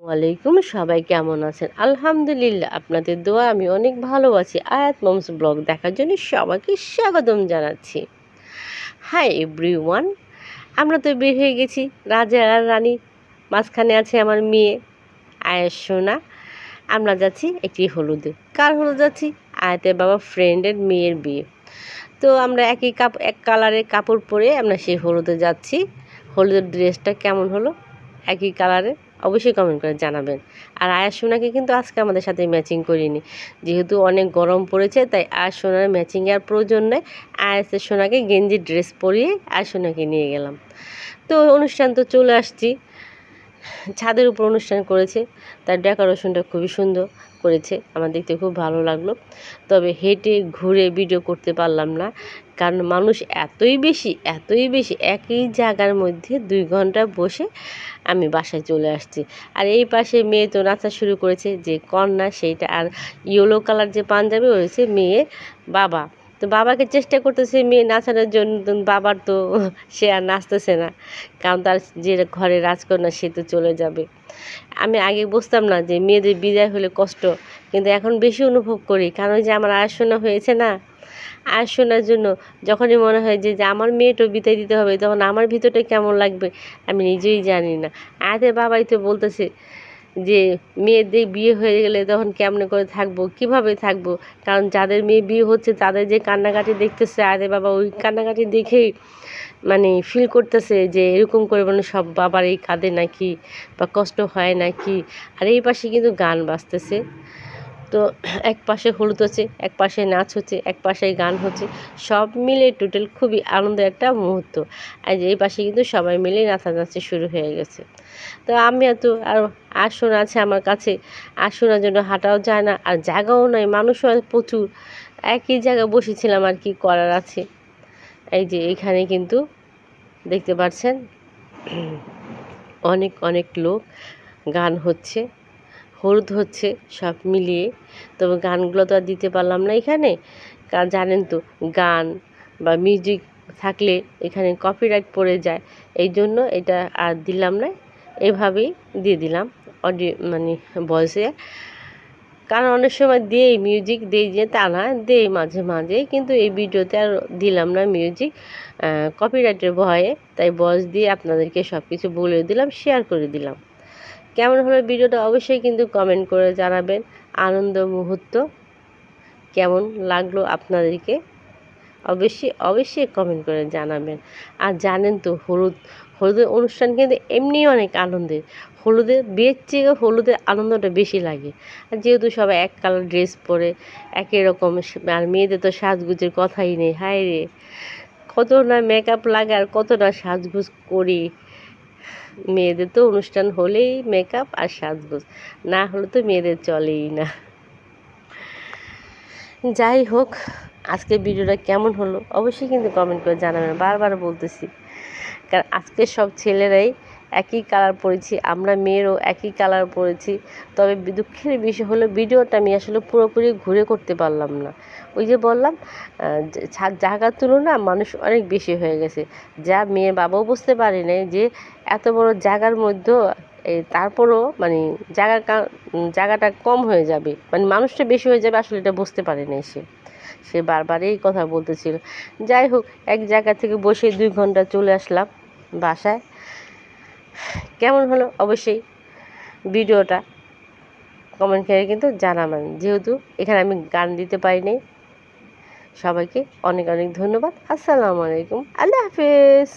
ওয়ালাইকুম, সবাই কেমন আছেন? আলহামদুলিল্লাহ, আপনাদের দোয়া আমি অনেক ভালো আছি। আয়াত মমস ব্লগ দেখার জন্য সবাইকে স্বাগতম জানাচ্ছি। হাই এভরিওয়ান, আমরা তো বের হয়ে গেছি। রাজা আর রানী, মাঝখানে আছে আমার মেয়ে আয়াস সোনা। আমরা যাচ্ছি একটি হলুদে। কার হলুদ যাচ্ছি? আয়াতের বাবা ফ্রেন্ডের মেয়ের বিয়ে। তো আমরা এক কালারের কাপড় পরে আমরা সেই হলুদে যাচ্ছি। হলুদের ড্রেসটা কেমন হলো, একই কালারে, অবশ্যই কমেন্ট করে জানাবেন। আর আয়াস সোনাকে কিন্তু আজকে আমাদের সাথে ম্যাচিং করিনি, যেহেতু অনেক গরম পড়েছে, তাই আয়াস সোনার ম্যাচিং আর প্রয়োজন নেই। আয়াসের সোনাকে গেঞ্জি ড্রেস পরিয়ে আয়াস সোনাকে নিয়ে গেলাম। তো অনুষ্ঠান তো চলে আসছি, ছাদের উপর অনুষ্ঠান করেছে, তার ডেকোরেশনটা খুবই সুন্দর করেছে, আমার দেখতে খুব ভালো লাগলো। তবে হেঁটে ঘুরে ভিডিও করতে পারলাম না, কারণ মানুষ এতই বেশি একই জায়গার মধ্যে 2 ঘন্টা বসে আমি বাসায় চলে আসছি। আর এই পাশে মেয়ে তো নাচা শুরু করেছে, যে কন্যা সেইটা, আর ইয়েলো কালার যে পাঞ্জাবি হয়েছে মেয়ের বাবা। তো বাবাকে চেষ্টা করতেছে মেয়ে নাচানোর জন্য, বাবার তো সে আর নাচতেছে না, কারণ তার যে ঘরে রাজকন্যা সে তো চলে যাবে। আমি আগে বুঝতাম না যে মেয়েদের বিদায় হলে কষ্ট, কিন্তু এখন বেশি অনুভব করি, কারণ যে আমার আয়সনা হয়েছে না, আয়সনার জন্য যখনই মনে হয় যে আমার মেয়েটাও বিদায় দিতে হবে, তখন আমার ভিতরটা কেমন লাগবে আমি নিজেই জানি না। আয়াতের বাবাই তো বলতেছে যে মেয়েদের বিয়ে হয়ে গেলে তখন কেমনে করে থাকবো, কিভাবে থাকবো, কারণ যাদের মেয়ে বিয়ে হচ্ছে তাদের যে কান্নাকাটি দেখতেছে আয়াতের বাবা, ওই কান্নাকাটি দেখেই মানে ফিল করতেছে যে এরকম করে মানে সব বাবার এই কাঁদে নাকি বা কষ্ট হয় নাকি। আর এই পাশে কিন্তু গান বাজতেছে। তো এক পাশে হলুদ হচ্ছে, এক পাশে নাচ হচ্ছে, এক পাশে গান হচ্ছে, সব মিলে টোটাল খুবই আনন্দের একটা মুহূর্ত। আর এই পাশে কিন্তু সবাই মিলে নাচানাচি শুরু হয়ে গেছে। তো আমি এত আর আসন আছে আমার কাছে, আসনের জন্য হাঁটাও যায় না, আর জায়গাও নয়, মানুষও প্রচুর, একই জায়গায় বসেছিলাম, আর কি করার আছে। এই যে এখানে কিন্তু দেখতে পাচ্ছেন অনেক অনেক লোক, গান হচ্ছে, হলুদ হচ্ছে, সব মিলিয়ে। তবে গানগুলো তো আর দিতে পারলাম না এখানে, কারণ জানেন তো গান বা মিউজিক থাকলে এখানে কপিরাইট পড়ে যায়, এই জন্য এটা আর দিলাম না, এভাবেই দিয়ে দিলাম অডিও মানে ভয়েসে। কারণ অনেক সময় দিই মিউজিক দিই, যে তা না দিই মাঝে মাঝে, কিন্তু এই ভিডিওতে আর দিলাম না মিউজিক, কপিরাইটের ভয়ে, তাই ভয়েস দিয়ে আপনাদেরকে সব কিছু বলে দিলাম, শেয়ার করে দিলাম। কেমন হলো ভিডিওটা অবশ্যই কিন্তু কমেন্ট করে জানাবেন। আনন্দ মুহূর্ত কেমন লাগলো আপনাদেরকে অবশ্যই কমেন্ট করে জানাবেন। আর জানেন তো হলুদের অনুষ্ঠান কিন্তু এমনিই অনেক আনন্দের, হলুদের বিয়ের চেয়ে হলুদের আনন্দটা বেশি লাগে। আর যেহেতু সবাই এক কালার ড্রেস পরে একই রকম, আর মেয়েদের তো সাজগুজের কথাই নেই, হায় রে কত না মেকআপ লাগে আর কত না সাজগুজ করি। মেয়েদের তো অনুষ্ঠান হলেই মেকআপ আর সাজগোজ, না হলে তো মেয়েদের চলেই না। যাই হোক, আজকে ভিডিওটা কেমন হলো অবশ্যই কিন্তু কমেন্ট করে জানাবেন, বারবার বলতেছি, কারণ আজকে সব ছেলেরাই একই কালার পরেছি, আমরা মেয়েরও একই কালার পরেছি। তবে দুঃখের বিষয় হলো ভিডিওটা আমি আসলে পুরোপুরি ঘুরে করতে পারলাম না। ওই যে বললাম, জায়গার তুলনা মানুষ অনেক বেশি হয়ে গেছে, যা মেয়ের বাবাও বুঝতে পারে নাই যে এত বড় জায়গার মধ্যেও তারপরও মানে জায়গাটা কম হয়ে যাবে, মানে মানুষটা বেশি হয়ে যাবে, আসলে এটা বুঝতে পারে নাই সে বারবার এই কথা বলতেছিল। যাই হোক, এক জায়গা থেকে বসে 2 ঘন্টা চলে আসলাম বাসায়। কেমন হলো অবশ্যই ভিডিওটা কমেন্ট করে কিন্তু জানাবেন, যেহেতু এখানে আমি গান দিতে পারিনি। সবাইকে অনেক অনেক ধন্যবাদ। আসসালামু আলাইকুম, আল্লাহ হাফেজ।